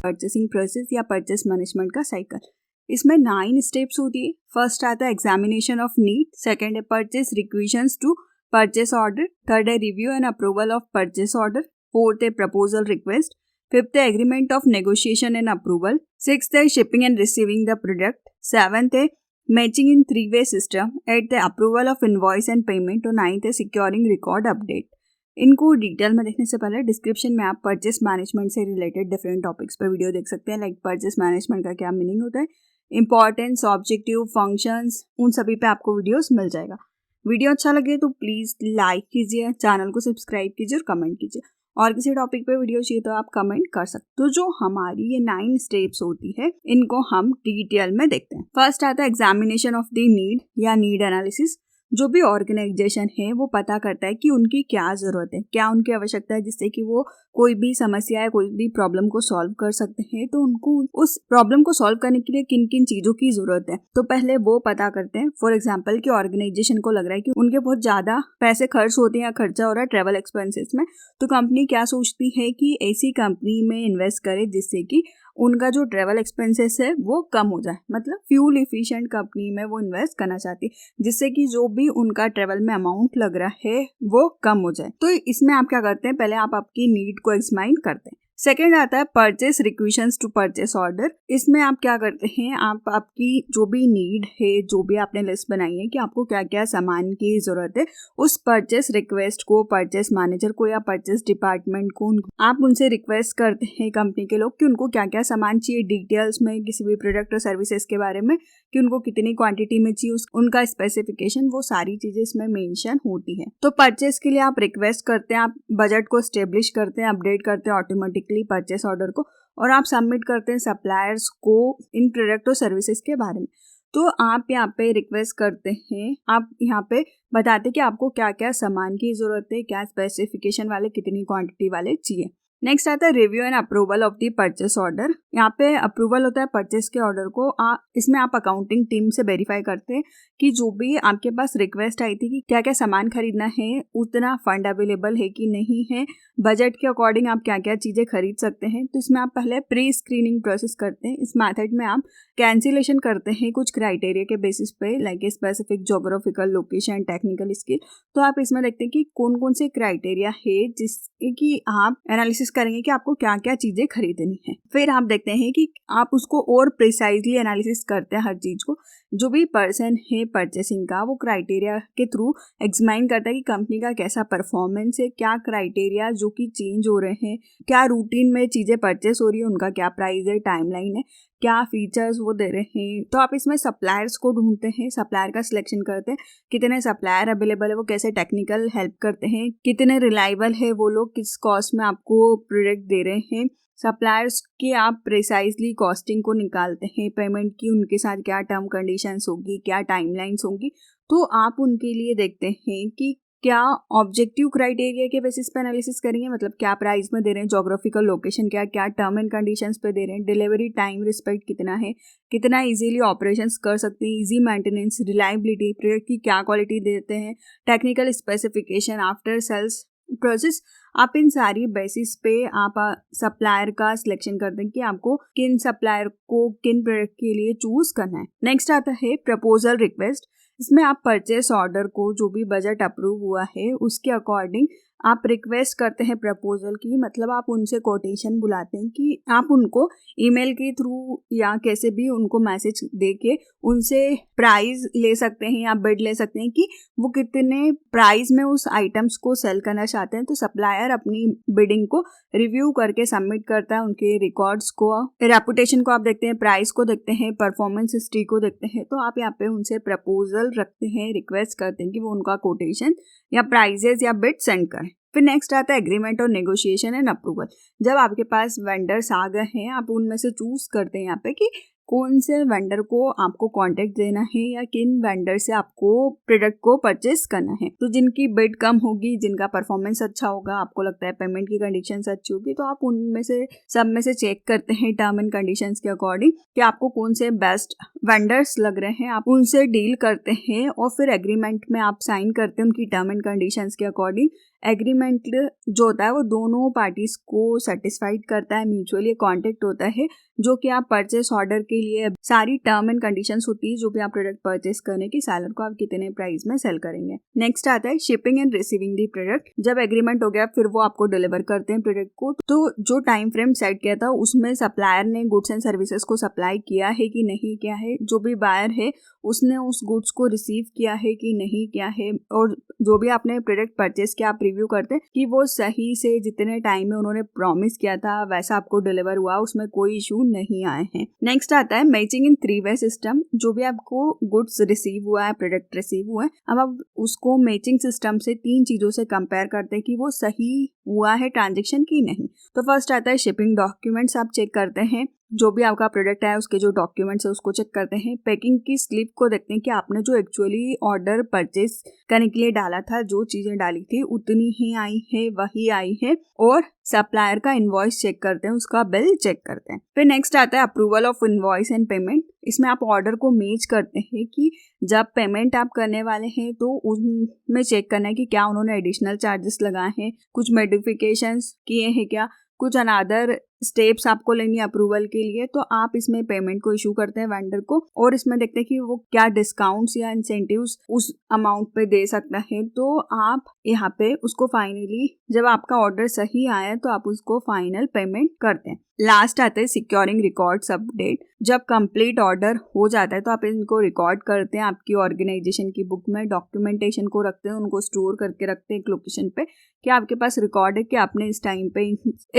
Purchasing process या purchase management का cycle. इसमें 9 स्टेप्स होती है। फर्स्ट आता है एग्जामिनेशन ऑफ नीड, सेकंड है purchase requisitions to purchase order, third है review and approval of purchase order, fourth है प्रपोजल रिक्वेस्ट, फिफ्थ है agreement of negotiation and approval, sixth है shipping and receiving the product, seventh है matching in 3-way system, eighth है approval of invoice and payment और ninth है securing record update. इनको detail में देखने से पहले डिस्क्रिप्शन में आप परचेस मैनेजमेंट से रिलेटेड डिफरेंट टॉपिक्स पे वीडियो देख सकते हैं, लाइक परचेस मैनेजमेंट का क्या मीनिंग होता है, इंपॉर्टेंस, ऑब्जेक्टिव, फंक्शंस, उन सभी पे आपको वीडियोस मिल जाएगा। वीडियो अच्छा लगे तो प्लीज़ लाइक कीजिए, चैनल को सब्सक्राइब कीजिए और कमेंट कीजिए। और किसी टॉपिक पे वीडियो चाहिए तो आप कमेंट कर सकते हो। तो जो हमारी ये 9 स्टेप्स होती है इनको हम डिटेल में देखते हैं। फर्स्ट आता है एग्जामिनेशन ऑफ द नीड या नीड एनालिसिस। जो भी ऑर्गेनाइजेशन है वो पता करता है कि उनकी क्या ज़रूरत है, क्या उनकी आवश्यकता है, जिससे कि वो कोई भी समस्या है, कोई भी प्रॉब्लम को सॉल्व कर सकते हैं। तो उनको उस प्रॉब्लम को सॉल्व करने के लिए किन किन चीज़ों की ज़रूरत है तो पहले वो पता करते हैं। फॉर एग्जाम्पल कि ऑर्गेनाइजेशन को लग रहा है कि उनके बहुत ज़्यादा पैसे खर्च होते हैं या खर्चा हो रहा है ट्रेवल एक्सपेंसेस में, तो कंपनी क्या सोचती है कि ऐसी कंपनी में इन्वेस्ट करे जिससे कि उनका जो ट्रेवल एक्सपेंसेस है वो कम हो जाए। मतलब फ्यूल इफिशिएंट कंपनी में वो इन्वेस्ट करना चाहती है जिससे कि जो भी उनका ट्रेवल में अमाउंट लग रहा है वो कम हो जाए। तो इसमें आप क्या करते हैं, पहले आप आपकी नीड को एग्जामाइन करते हैं। सेकेंड आता है purchase requisitions to purchase order. इसमें आप क्या करते हैं, आप आपकी जो भी नीड है, जो भी आपने लिस्ट बनाई है कि आपको क्या क्या सामान की ज़रूरत है, उस परचेस रिक्वेस्ट को परचेस मैनेजर को या परचेस डिपार्टमेंट को आप उनसे रिक्वेस्ट करते हैं कंपनी के लोग कि उनको क्या क्या सामान चाहिए, डिटेल्स में किसी भी प्रोडक्ट और सर्विसेज के बारे में कि उनको कितनी क्वांटिटी में चाहिए, उनका स्पेसिफिकेशन, वो सारी चीज़ें इसमें मेंशन होती है। तो परचेस के लिए आप रिक्वेस्ट करते हैं, आप बजट को स्टेब्लिश करते हैं, अपडेट करते हैं ऑटोमेटिकली परचेस ऑर्डर को, और आप सबमिट करते हैं सप्लायर्स को इन प्रोडक्ट और सर्विसेज के बारे में। तो आप यहाँ पे रिक्वेस्ट करते हैं, आप यहाँ पे बताते हैं कि आपको क्या क्या सामान की ज़रूरत है, क्या स्पेसिफिकेशन वाले, कितनी क्वांटिटी वाले चाहिए। नेक्स्ट आता है review and approval of the purchase order. यहाँ पे अप्रूवल होता है परचेस के ऑर्डर को। इसमें आप अकाउंटिंग टीम से वेरीफाई करते हैं कि जो भी आपके पास रिक्वेस्ट आई थी कि क्या क्या सामान खरीदना है, उतना फंड अवेलेबल है कि नहीं है, बजट के अकॉर्डिंग आप क्या क्या चीज़ें खरीद सकते हैं। तो इसमें आप पहले प्री स्क्रीनिंग प्रोसेस करते हैं। इस मेथड में आप कैंसिलेशन करते हैं कुछ क्राइटेरिया के बेसिस पे, like specific geographical location, technical skill. तो आप इसमें देखते हैं कि कौन कौन से क्राइटेरिया है जिसकी कि आप एनालिसिस करेंगे कि आपको क्या क्या चीजें खरीदनी है। फिर आप देखते हैं कि आप उसको और प्रिसाइजली एनालिसिस करते हैं हर चीज को। जो भी पर्सन है परचेसिंग का, वो क्राइटेरिया के थ्रू एग्जामाइन करता है कि कंपनी का कैसा परफॉर्मेंस है, क्या क्राइटेरिया जो कि चेंज हो रहे हैं, क्या रूटीन में चीजें परचेस हो रही है, उनका क्या प्राइस है, टाइमलाइन है, क्या फीचर्स वो दे रहे हैं। तो आप इसमें सप्लायर्स को ढूंढते हैं, सप्लायर का सिलेक्शन करते हैं, कितने सप्लायर अवेलेबल है, वो कैसे टेक्निकल हेल्प करते हैं, कितने रिलायबल है वो लोग, किस कॉस्ट में आपको प्रोडक्ट दे रहे हैं। सप्लायर्स की आप प्रिसाइजली कॉस्टिंग को निकालते हैं, पेमेंट की उनके साथ क्या टर्म कंडीशंस होगी, क्या टाइमलाइंस होंगी। तो आप उनके लिए देखते हैं कि क्या ऑब्जेक्टिव क्राइटेरिया के बेसिस पे एनालिसिस करेंगे, मतलब क्या प्राइस में दे रहे हैं, जोग्राफिकल लोकेशन क्या टर्म एंड कंडीशंस पे दे रहे हैं, डिलीवरी टाइम रिस्पेक्ट कितना है, कितना इजीली ऑपरेशंस कर सकते हैं, इजी मेंटेनेंस, रिलायबिलिटी, प्रोडक्ट की क्या क्वालिटी देते हैं, technical specification, after sales process. आप इन सारी बेसिस पे आप सप्लायर का सिलेक्शन करते हैं कि आपको किन सप्लायर को किन प्रोडक्ट के लिए चूज करना है। नेक्स्ट आता है प्रपोजल रिक्वेस्ट। इसमें आप परचेस ऑर्डर को जो भी बजट अप्रूव हुआ है उसके अकॉर्डिंग आप रिक्वेस्ट करते हैं प्रपोजल की। मतलब आप उनसे कोटेशन बुलाते हैं कि आप उनको ईमेल के थ्रू या कैसे भी उनको मैसेज दे के उनसे प्राइस ले सकते हैं या बिड ले सकते हैं कि वो कितने प्राइस में उस आइटम्स को सेल करना चाहते हैं। तो सप्लायर अपनी बिडिंग को रिव्यू करके सबमिट करता है, उनके रिकॉर्ड्स को, रेपुटेशन को आप देखते हैं, प्राइस को देखते हैं, परफॉर्मेंस हिस्ट्री को देखते हैं। तो आप यहाँ पे उनसे प्रपोजल रखते हैं, रिक्वेस्ट करते हैं कि वो उनका कोटेशन या प्राइजेस या बिड सेंड करें। फिर नेक्स्ट आता है एग्रीमेंट और नेगोशिएशन एंड अप्रूवल। जब आपके पास वेंडर्स आ गए हैं, आप उनमें से चूज करते हैं यहाँ पे कि कौन से वेंडर को आपको कांटेक्ट देना है या किन वेंडर से आपको प्रोडक्ट को परचेस करना है। तो जिनकी बिड कम होगी, जिनका परफॉर्मेंस अच्छा होगा, आपको लगता है पेमेंट की कंडीशंस अच्छी होगी, तो आप उनमें से सब में से चेक करते हैं टर्म एंड कंडीशंस के अकॉर्डिंग कि आपको कौन से बेस्ट वेंडर्स लग रहे हैं, आप उनसे डील करते हैं और फिर एग्रीमेंट में आप साइन करते हैं उनकी टर्म एंड कंडीशंस के अकॉर्डिंग। एग्रीमेंट जो होता है वो दोनों पार्टीज को सेटिस्फाइड करता है, म्यूचुअली कॉन्टेक्ट होता है, जो कि आप परचेस ऑर्डर के लिए सारी टर्म एंड कंडीशंस होती है जो भी आप प्रोडक्ट परचेस करने की, सेलर को आप कितने प्राइस में सेल करेंगे। नेक्स्ट आता है shipping and receiving the product. जब एग्रीमेंट हो गया फिर वो आपको डिलीवर करते हैं प्रोडक्ट को, तो जो टाइम फ्रेम सेट किया था उसमें सप्लायर ने गुड्स एंड सर्विसेज को सप्लाई किया है कि नहीं किया है, जो भी बायर है उसने उस गुड्स को रिसीव किया है कि नहीं किया है, और जो भी आपने प्रोडक्ट परचेस किया आप रिव्यू करते हैं कि वो सही से जितने टाइम में उन्होंने प्रॉमिस किया था वैसा आपको डिलीवर हुआ, उसमें कोई इशू नहीं आए हैं। नेक्स्ट आता है मैचिंग इन 3-वे सिस्टम। जो भी आपको गुड्स रिसीव हुआ है, प्रोडक्ट रिसीव हुआ है, अब आप उसको मैचिंग सिस्टम से 3 चीजों से कंपेयर करते हैं कि वो सही हुआ है ट्रांजेक्शन की नहीं। तो फर्स्ट आता है शिपिंग डॉक्यूमेंट्स, आप चेक करते हैं जो भी आपका प्रोडक्ट है उसके जो डॉक्यूमेंट्स है उसको चेक करते हैं। पैकिंग की स्लिप को देखते हैं कि आपने जो एक्चुअली ऑर्डर परचेस करने के लिए डाला था, जो चीजें डाली थी उतनी ही आई है, वही आई है। और सप्लायर का इनवॉइस चेक करते हैं, उसका बिल चेक करते हैं। फिर नेक्स्ट आता है approval of invoice and payment. इसमें आप ऑर्डर को मैच करते हैं कि जब पेमेंट आप करने वाले हैं तो उनमें चेक करना है कि क्या उन्होंने एडिशनल चार्जेस लगाए हैं, कुछ मॉडिफिकेशंस किए हैं क्या, कुछ अनदर स्टेप्स आपको लेनी है अप्रूवल के लिए, तो आप इसमें पेमेंट को इशू करते हैं वेंडर को, और इसमें देखते हैं कि वो क्या डिस्काउंट्स या इंसेंटिव्स उस अमाउंट पे दे सकता है। तो आप यहाँ पे उसको फाइनली जब आपका ऑर्डर सही आया तो आप उसको फाइनल पेमेंट करते हैं। लास्ट आता है सिक्योरिंग रिकॉर्ड्स अपडेट। जब कंप्लीट ऑर्डर हो जाता है तो आप इनको रिकॉर्ड करते हैं आपकी ऑर्गेनाइजेशन की बुक में, डॉक्यूमेंटेशन को रखते हैं, उनको स्टोर करके रखते हैं एक लोकेशन पे कि आपके पास रिकॉर्ड है कि आपने इस टाइम पे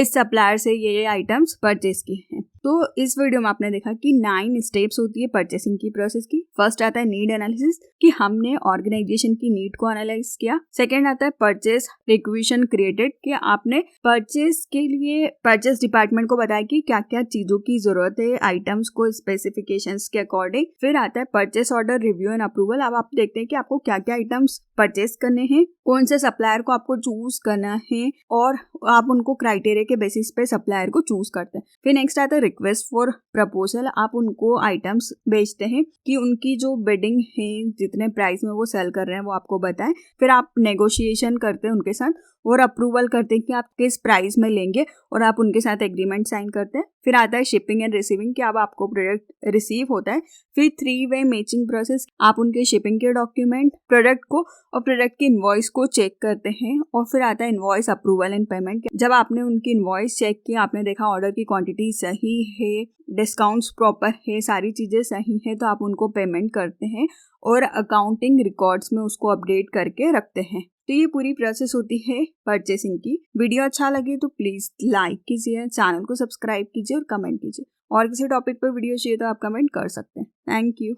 इस सप्लायर से ये आइटम्स परचेस किए हैं। तो इस वीडियो में आपने देखा कि 9 स्टेप्स होती है परचेसिंग की प्रोसेस की। फर्स्ट आता है नीड एनालिसिस कि हमने ऑर्गेनाइजेशन की नीड को एनालाइज किया। सेकंड आता है परचेस रिक्वेशन क्रिएटेड कि आपने परचेस के लिए परचेस डिपार्टमेंट को बताया कि क्या क्या चीजों की जरूरत है आइटम्स को स्पेसिफिकेशंस के अकॉर्डिंग। फिर आता है purchase order review and approval. अब आप देखते हैं कि आपको क्या क्या आइटम्स परचेस करने हैं, कौन से सप्लायर को आपको चूज करना है, और आप उनको क्राइटेरिया के बेसिस पे सप्लायर को चूज करते हैं। फिर नेक्स्ट आता है रिक्वेस्ट फॉर प्रपोजल। आप उनको आइटम्स बेचते हैं कि उनकी जो बिडिंग है, जितने प्राइस में वो सेल कर रहे हैं वो आपको बताएं। फिर आप नेगोशिएशन करते हैं उनके साथ और अप्रूवल करते हैं कि आप किस प्राइस में लेंगे, और आप उनके साथ एग्रीमेंट साइन करते हैं। फिर आता है शिपिंग एंड रिसीविंग कि अब आपको प्रोडक्ट रिसीव होता है। फिर 3-वे मैचिंग प्रोसेस, आप उनके शिपिंग के डॉक्यूमेंट, प्रोडक्ट को और प्रोडक्ट की इनवॉइस को चेक करते हैं। और फिर आता है इनवॉइस अप्रूवल एंड पेमेंट। जब आपने उनकी इनवॉइस चेक किया, आपने देखा ऑर्डर की क्वांटिटी सही है, डिस्काउंट्स प्रॉपर है, सारी चीजें सही है, तो आप उनको पेमेंट करते हैं और अकाउंटिंग रिकॉर्ड्स में उसको अपडेट करके रखते हैं। तो ये पूरी प्रोसेस होती है परचेसिंग की। वीडियो अच्छा लगे तो प्लीज लाइक कीजिए, चैनल को सब्सक्राइब कीजिए और कमेंट कीजिए। और किसी टॉपिक पर वीडियो चाहिए तो आप कमेंट कर सकते हैं। Thank you.